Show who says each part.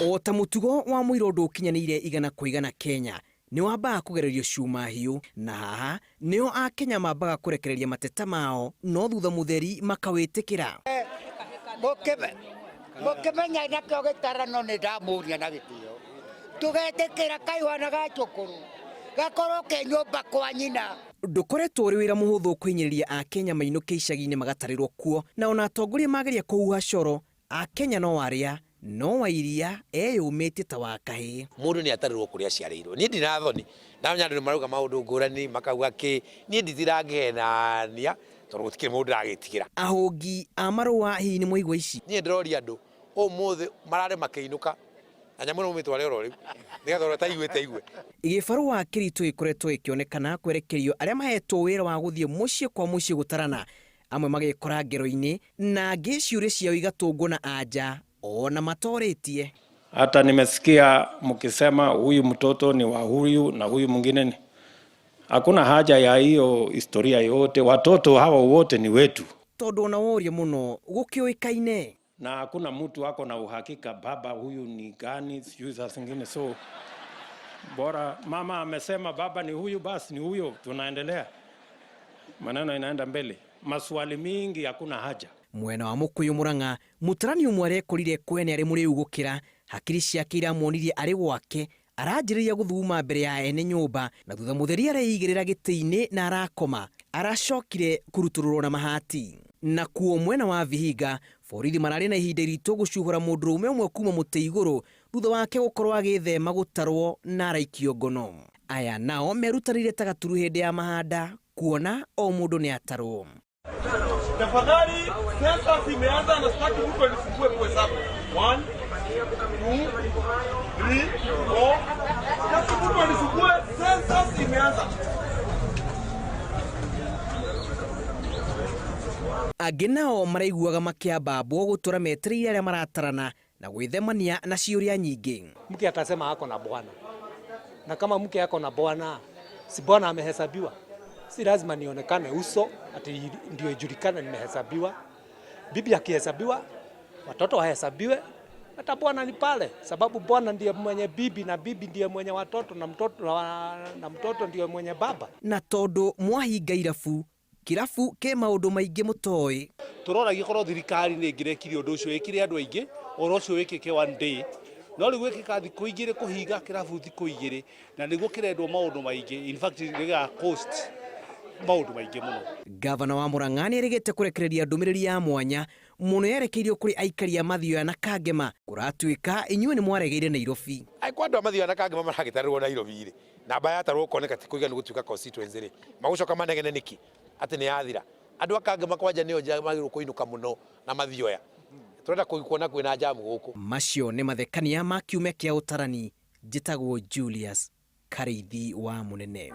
Speaker 1: O ta mutugo wa muiro ndukinyanire igana kwa igana Kenya ni wambaga kugererio cuma hiu na haha nio a Kenya mambaga kurekereria mateta mao no thutha mutheri makawitikira
Speaker 2: mukimenya nakio gitarano ni ndamuria na gitio tugetikira kaiwana ga cukuru gakoro ke nyumba kwa nyina
Speaker 1: ndukoretwo uri wira muhuthu kwinyiriria a Kenya mainuke icagi-ini magatarirwo kuo na ona atongoria mageria kuhuha coro a Kenya no waria no wairia eyumite ta wakahi
Speaker 3: mundu ni atarirwo kuria aciarirwo ni ndirathoni ndamenya andu maruga maundu ngurani makauga ki ni nditiragenania tondu gutikire mundu agitigira
Speaker 1: ahungi a marua hi ni muigwa ici
Speaker 3: ni ndiroria andu umuthi marare makiinuka na nyamu no mitware oro riu nigathora ta igwete igwe
Speaker 1: igibaru wa kiritu ikoretwo ikionekana kwerekerio aria mahetwo wira wa guthie mucie kwa mucie gutarana amwe magikora ngero-ini na ngiciuria ciao igatungwo na anja ona matoretie.
Speaker 4: Hata nimesikia mkisema huyu mtoto ni wa huyu na huyu mwingine ni. Hakuna haja ya hiyo historia yote, watoto hawa wote ni wetu.
Speaker 1: Tondu na woria muno gukioikaine.
Speaker 4: Na hakuna mtu wako na uhakika baba huyu ni gani sijui za zingine, so bora mama amesema baba ni huyu basi ni huyo, tunaendelea. Maneno inaenda mbele. Maswali mingi hakuna haja.
Speaker 1: Mwena wa Mukuyu Murang'a mutarani umwe arekorire kwene ari muri ugukira hakiri ciake iramwonirie ari gwake aranjiriria guthuma mbere ya ene nyumba na thutha mutheri areigirira giti-ini na arakoma aracokire kurutururwo na mahati na kuo mwena wa Vihiga borithi marari na ihinda iritu gucuhura mundurume umwe kuma muti iguru thutha wake gukorwo agithema gutarwo na araikio ngono aya nao merutanire ta gaturu hindi ya mahanda kuona o mundu ni atarwo.
Speaker 5: Tafadhali sasa imeanza na sitaki mtu anifungue kuhesabu. 1 2 3 4 sasa mtu anifungue sasa imeanza.
Speaker 1: Angĩ nao maraiguaga makiambambwo gutura metri aria maratarana na gwithemania na ciuria nyingi.
Speaker 6: Mke atasema hako na bwana. Na kama mke yako na bwana, si bwana amehesabiwa. Si lazima nionekane uso ati ndio ijulikane nimehesabiwa. Bibi akihesabiwa, watoto wahesabiwe, hata bwana ni pale sababu bwana ndiye mwenye bibi na bibi ndiye mwenye watoto na mtoto ndiye mwenye baba.
Speaker 1: Na tondu mwahinga irabu kirabu ke maundu maingi mutoi
Speaker 7: turora gikorwo thirikari ni ngirekire undu ucio ikire andu aingi oro ucio wikike one day no riu wikika thiku igire kuhinga kirabu thiku igire na niguo kirendwo maundu maingi in fact niga cost maundu maingi muno.
Speaker 1: Gavana wa Murang'a ni erigite kurekereria ndumiriri ya mwanya muno yerekeirio kuri aikari a Mathioya na Kangema kuratuika inyuĩ ni mwaregeire Nairobi.
Speaker 3: Aikwa andu a Mathioya na Kangema maragitarirwo Nairobi ri namba yatarwo koneka tikuiga ni gutuika constituency ri magucoka manegene niki ati ni yathira andu a Kangema kwanja nio magirwo kuinuka muno na Mathioya turenda kuona kwina jamu guku. Macio ni Mathekania ma Kiumia kia utarani njitagwo Julius Karithi wa Munene.